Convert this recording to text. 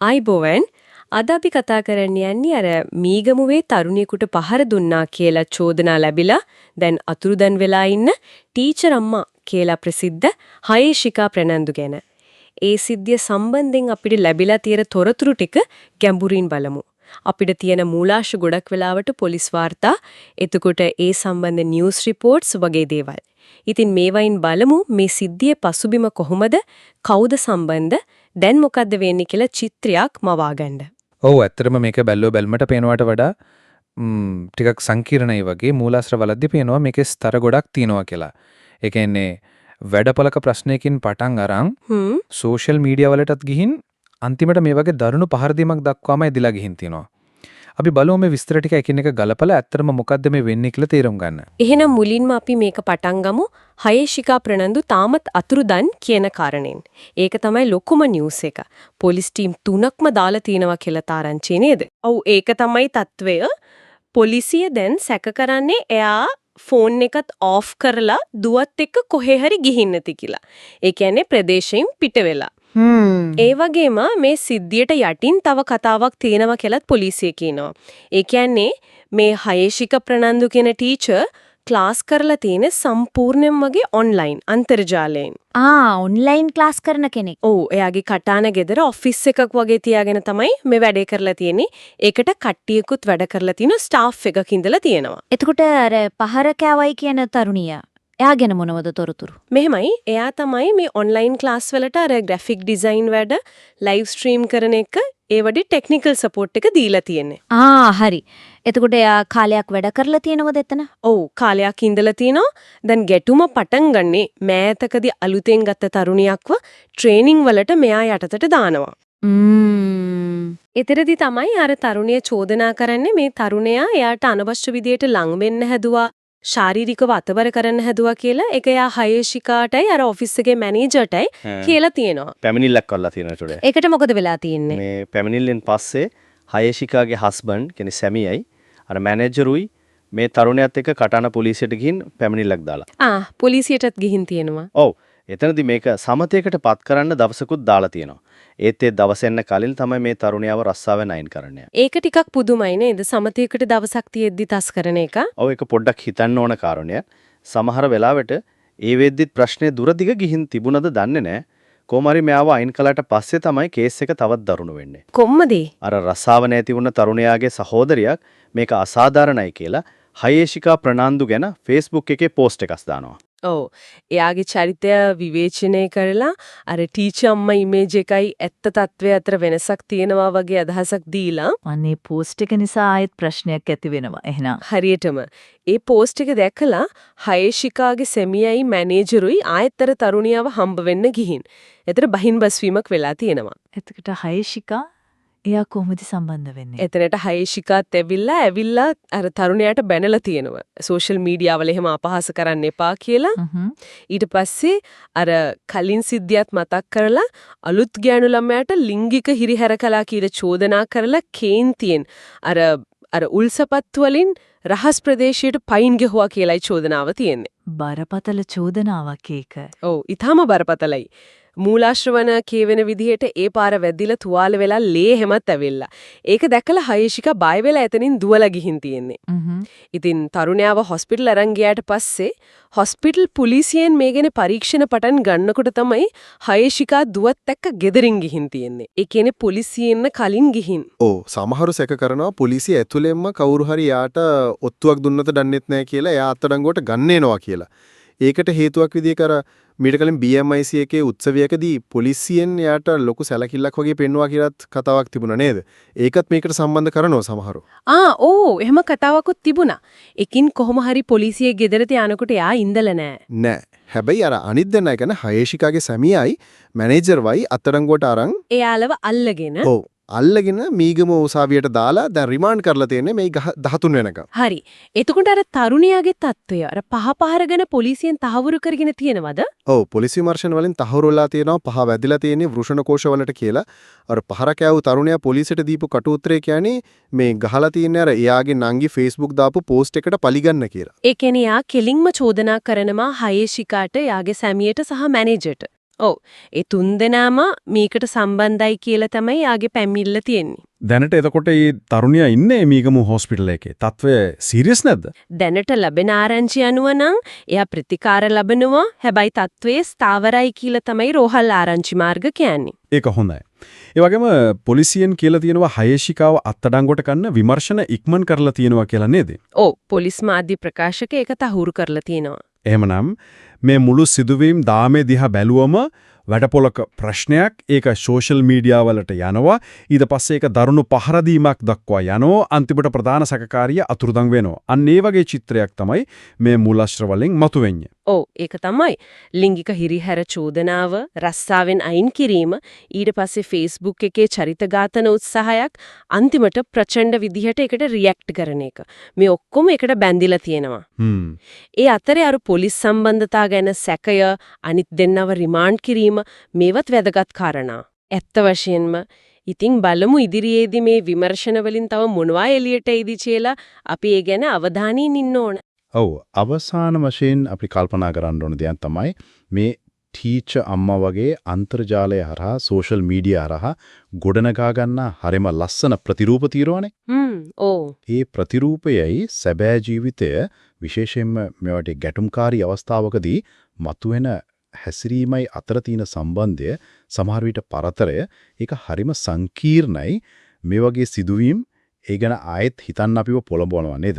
ආයිබෝවන් අද අපි කතා කරන්න යන්නේ අර මීගමුවේ තරුණියෙකුට පහර දුන්නා කියලා චෝදනා ලැබිලා දැන් අතුරුදන් වෙලා ඉන්න ටීචර් අම්මා කියලා ප්‍රසිද්ධ හයේෂිකා ප්‍රනන්දු ගැන. ඒ සිද්ධිය සම්බන්ධයෙන් අපිට ලැබිලා තියෙන තොරතුරු ටික ගැඹුරින් බලමු. අපිට තියෙන මූලාශ්‍ර ගොඩක් වෙලාවට පොලිස් වාර්තා, එතකොට ඒ සම්බන්ධ නිවුස් රිපෝට්ස් වගේ දේවල්. ඉතින් මේවයින් බලමු මේ සිද්ධියේ පසුබිම කොහොමද? කවුද සම්බන්ධ? දැන් මොකද්ද වෙන්නේ කියලා චිත්‍රයක් මවා ගන්න. ඔව් ඇත්තටම මේක බැලුව බැලමට පේනවට වඩා ටිකක් සංකීර්ණයි වගේ මූලාශ්‍ර වලදී පේනවා මේකේ ස්තර ගොඩක් තියෙනවා කියලා. ඒ කියන්නේ වැඩපලක ප්‍රශ්නයකින් පටන් අරන් සෝෂල් මීඩියා වලටත් ගිහින් අන්තිමට මේ වගේ දරුණු පහර දීමක් දක්වාම ඇදිලා ගිහින් තියෙනවා. අපි බලමු මේ විස්තර ටික එකිනෙක ගලපලා ඇත්තටම මොකද්ද මේ වෙන්නේ කියලා තේරුම් ගන්න. එහෙනම් මුලින්ම අපි මේක පටන් ගමු හයේෂිකා ප්‍රනන්දු තාමත් අතුරුදන් කියන කාරණෙන්. ඒක තමයි ලොකුම නිවුස් එක. පොලිස් ටීම් 3ක්ම දාලා තිනවා කියලා තාරංචි නේද? ඔව් ඒක තමයි තත්වය. පොලිසිය දැන් සැක කරන්නේ එයා ෆෝන් එකත් ඔෆ් කරලා දුවත් එක්ක කොහේ හරි ගිහින් නැති කියලා. ඒ කියන්නේ ප්‍රදේශයෙන් පිට වෙලා. ඒ වගේම මේ සිද්ධියට යටින් තව කතාවක් තියෙනවා කියලාත් පොලිසිය කියනවා. ඒ කියන්නේ මේ හයේෂික ප්‍රනන්දු කියන ටීචර් ක්ලාස් කරලා තියෙන සම්පූර්ණයෙන්ම වගේ ඔන්ලයින් අන්තර්ජාලයෙන්. ඔන්ලයින් ක්ලාස් කරන කෙනෙක්. ඔව් එයාගේ කටාන ගෙදර ඔෆිස් එකක් වගේ තියාගෙන තමයි මේ වැඩේ කරලා තියෙන්නේ. ඒකට කට්ටියකුත් වැඩ කරලා තින ස්ටාෆ් එකක ඉඳලා තියෙනවා. එතකොට අර පහර කෑවයි කියන තරුණිය එයා ගැන මොනවද තොරතුරු? මෙහෙමයි එයා තමයි මේ ඔන්ලයින් ක්ලාස් වලට අර ග්‍රැෆික් ඩිසයින් වැඩ ලයිව් ස්ට්‍රීම් කරන එක ඒ වගේ ටෙක්නිකල් සපෝට් එක දීලා තියෙන්නේ. හරි. එතකොට එයා කාලයක් වැඩ කරලා තියෙනවද එතන? ඔව් කාලයක් ඉඳලා තිනවා. දැන් ගැටුම පටන් ගන්නේ මෑතකදී අලුතෙන් ගත්ත තරුණියක්ව ට්‍රේනින් වලට මෙයා යටතට දානවා. එතරම්දි තමයි අර තරුණිය චෝදනා කරන්නේ මේ තරුණයා එයාට අනවශ්‍ය විදියට ලං වෙන්න හැදුවා. ශාරීරිකව අතවර කරන්න හැදුවා කියලා ඒක යා හයේෂිකාටයි අර ඔෆිස් එකේ මැනේජර්ටයි කියලා තියෙනවා. පැමිණිල්ලක් කරලා තියෙනවා ටුඩේ. ඒකට මොකද වෙලා තියෙන්නේ? මේ පැමිණිල්ලෙන් පස්සේ හයේෂිකාගේ හස්බන්ඩ් කියන්නේ සැමියයි අර මැනේජරුයි මේ තරුණයාත් එක්ක කටාන පොලිසියට ගිහින් පැමිණිල්ලක් දාලා. පොලිසියටත් ගිහින් තියෙනවා. ඔව්. එතනදී මේක සමතයකට පත් කරන්න දවසකුත් දාලා තියෙනවා. ඒත් ඒ දවස් එන්න කලින් තමයි මේ තරුණියව රස්සාවෙන් අයින් කරන්නේ. ඒක ටිකක් පුදුමයි නේද? සමතයකට දවසක් තියෙද්දි තස් කරන එක. ඔව් ඒක පොඩ්ඩක් හිතන්න ඕන කාරණයක්. සමහර වෙලාවට ඒ වෙද්දිත් ප්‍රශ්නේ දුර දිග ගිහින් තිබුණද දන්නේ නැහැ. කොහොමරි මෙයාව අයින් කළාට පස්සේ තමයි කේස් එක තවත් දරුණු වෙන්නේ. කොම්මදී? අර රස්සාව නැති වුණ තරුණයාගේ සහෝදරියක් මේක අසාධාරණයි කියලා හයේෂිකා ප්‍රනාන්දු ගැන Facebook එකේ පෝස්ට් එකක් දානවා. ඔව් එයාගේ චරිතය විවේචනය කරලා අර ටීචර් අම්මා ඉමේජ් එකයි ඇත්ත තත්ත්වය අතර වෙනසක් තියෙනවා වගේ අදහසක් දීලා අනේ පෝස්ට් එක නිසා ආයෙත් ප්‍රශ්නයක් ඇති වෙනවා එහෙනම් හරියටම ඒ පෝස්ට් එක දැකලා හයේෂිකාගේ සෙමියයි මැනේජරුයි ආයෙත්තර තරුණියව හම්බ වෙන්න ගිහින්. ඒතර බහින් බස්වීමක් වෙලා තියෙනවා. එතකොට හයේෂිකා එයා කොහොමද සම්බන්ධ වෙන්නේ? එතනට හයේෂිකාත් ඇවිල්ලා අර තරුණයාට බැනලා තියෙනවා. සෝෂල් මීඩියා වල එහෙම අපහාස කරන්න එපා කියලා. ඊට පස්සේ අර කලින් සිද්ධියත් මතක් කරලා අලුත් ගෑනු ළමයාට ලිංගික හිරිහැර කළා කියලා චෝදනා කරලා කේන්තියෙන් අර උල්සපත් වලින් රහස් ප්‍රදේශයට පයින් ගහුවා කියලායි චෝදනාව තියෙන්නේ. බරපතල චෝදනාවක් ඒක. ඔව් ඊටම බරපතලයි. මූලාශ්‍රවණ කියවෙන විදිහට ඒ පාර වැදිලා තුවාල වෙලා ලේ හැමත් ඇවිල්ලා. ඒක දැකලා හයේෂිකා බය වෙලා එතනින් දුවලා ගිහින් තියෙන්නේ. ඉතින් තරුණයාව හොස්පිටල් අරන් ගියාට පස්සේ හොස්පිටල් පොලිසියෙන් මේ ගැන පරීක්ෂණ පටන් ගන්නකොට තමයි හයේෂිකා දුවත් එක්ක ගෙදරින් ගිහින් තියෙන්නේ. ඒ කියන්නේ පොලිසියෙන් කලින් ගිහින්. ඔව් සමහරු සැක කරනවා පොලිසිය ඇතුළෙන්ම කවුරු හරි යාට ඔත්තුවක් දුන්නත දන්නෙත් නැහැ කියලා එයා අත්අඩංගුවට ගන්න එනවා කියලා. ඒකට හේතුවක් විදිහට අර මීට කලින් BMIC එකේ උත්සවයකදී පොලිසියෙන් යාට ලොකු සැලකිල්ලක් වගේ පෙන්වුවා කියලාත් කතාවක් තිබුණා නේද? ඒකත් මේකට සම්බන්ධ කරනවා සමහරව. එහෙම කතාවකුත් තිබුණා. එකින් කොහොම හරි පොලිසිය ගෙදරට යනකොට යා ඉඳලා නැහැ. නෑ. හැබැයි අර අනිත් දෙන්නා කියන හයේෂිකාගේ සැමියායි මැනේජර්වයි අත්අඩංගුවට අරන් එයාලව අල්ලගෙන අල්ලගෙන මීගම උසාවියට දාලා දැන් රිමාන්ඩ් කරලා තියෙන්නේ මේ 13 වෙනකම්. හරි. එතකොට අර තරුණියගේ තත්ත්වය අර පහරගෙන පොලිසියෙන් තහවුරු කරගෙන තියෙනවද? ඔව් පොලිසි විමර්ශන වලින් තහවුරු වෙලා තියෙනවා පහ වැදිලා තියෙන්නේ වෘෂණ කෝෂ වලට කියලා. අර පහර කෑවු තරුණයා පොලිසියට දීපු කටු උත්තරේ කියන්නේ මේ ගහලා තියෙන්නේ අර එයාගේ නංගි Facebook දාපු පෝස්ට් එකට පලිගන්න කියලා. ඒ කියන්නේ යා කෙලින්ම චෝදනා කරනවා හයේෂිකාට යාගේ සැමියට සහ මැනේජර්ට. ඔව්. ඒ තුන්දෙනාම මේකට සම්බන්ධයි කියලා තමයි යාගේ පැමිණිල්ල තියෙන්නේ. දැනට එතකොට මේ තරුණියා ඉන්නේ මීගමු හොස්පිටල් එකේ. තත්ත්වය සීරියස් නැද්ද? දැනට ලැබෙන ආරංචි අනුව නම් එයා ප්‍රතිකාර ලබනවා. හැබැයි තත්වයේ ස්ථාවරයි කියලා තමයි රෝහල් ආරංචි මාර්ග කියන්නේ. ඒක හොඳයි. ඒ වගේම පොලිසියෙන් කියලා තියෙනවා හයේෂිකාව අත්අඩංගුවට ගන්න විමර්ශන ඉක්මන් කරලා තියෙනවා කියලා නේද? ඔව්. පොලිස් මාධ්‍ය ප්‍රකාශක ඒක තහවුරු කරලා තියෙනවා. එහෙමනම් මේ මුළු සිදුවීම් දාමේ දිහා බැලුවම වැඩපොලක ප්‍රශ්නයක් ඒක සෝෂල් මීඩියා වලට යනවා ඊට පස්සේ ඒක දරුණු පහර දීමක් දක්වා යනවා අන්තිමට ප්‍රධාන සැකකාරිය අතුරුදන් වෙනවා අන්න ඒ වගේ චිත්‍රයක් තමයි මේ මූලාශ්‍ර වලින් මතුවෙන්නේ. ඔව් ඒක තමයි ලිංගික හිරිහැර චෝදනාව රස්සාවෙන් අයින් කිරීම ඊට පස්සේ Facebook එකේ චරිත ඝාතන උත්සාහයක් අන්තිමට ප්‍රචණ්ඩ විදිහට ඒකට රියැක්ට් කරන එක මේ ඔක්කොම එකට බැඳිලා තියෙනවා. ඒ අතරේ අර පොලිස් සම්බන්ධතා ගැන සැකය අනිත් දෙන්නව රිමාන්ඩ් කිරීම මේවත් වැදගත් කාරණා. ඇත්ත වශයෙන්ම ඉතින් බලමු ඉදිරියේදී මේ විමර්ශන වලින් තව මොනවා එළියට එයිද කියලා අපි ඒ ගැන අවධානයෙන් ඉන්න ඕන. ඔව් අවසාන වශයෙන් අපි කල්පනා කරන්න ඕන දෙයක් තමයි මේ ටීචර් අම්මා වගේ අන්තර්ජාලය හරහා සෝෂල් මීඩියා හරහා ගොඩනගා ගන්න හරිම ලස්සන ප්‍රතිරූප తీරවනේ. ඔව්. ඒ ප්‍රතිරූපයයි සැබෑ ජීවිතය විශේෂයෙන්ම මේවට ගැටුම්කාරී අවස්ථාවකදී මතුවෙන හැසිරීමයි අතර තියෙන සම්බන්ධය සමහර විට පරතරය ඒක හරිම සංකීර්ණයි මේ වගේ සිදුවීම් ඒ ගැන ආයෙත් හිතන්න අපිව පොළඹවනවා නේද?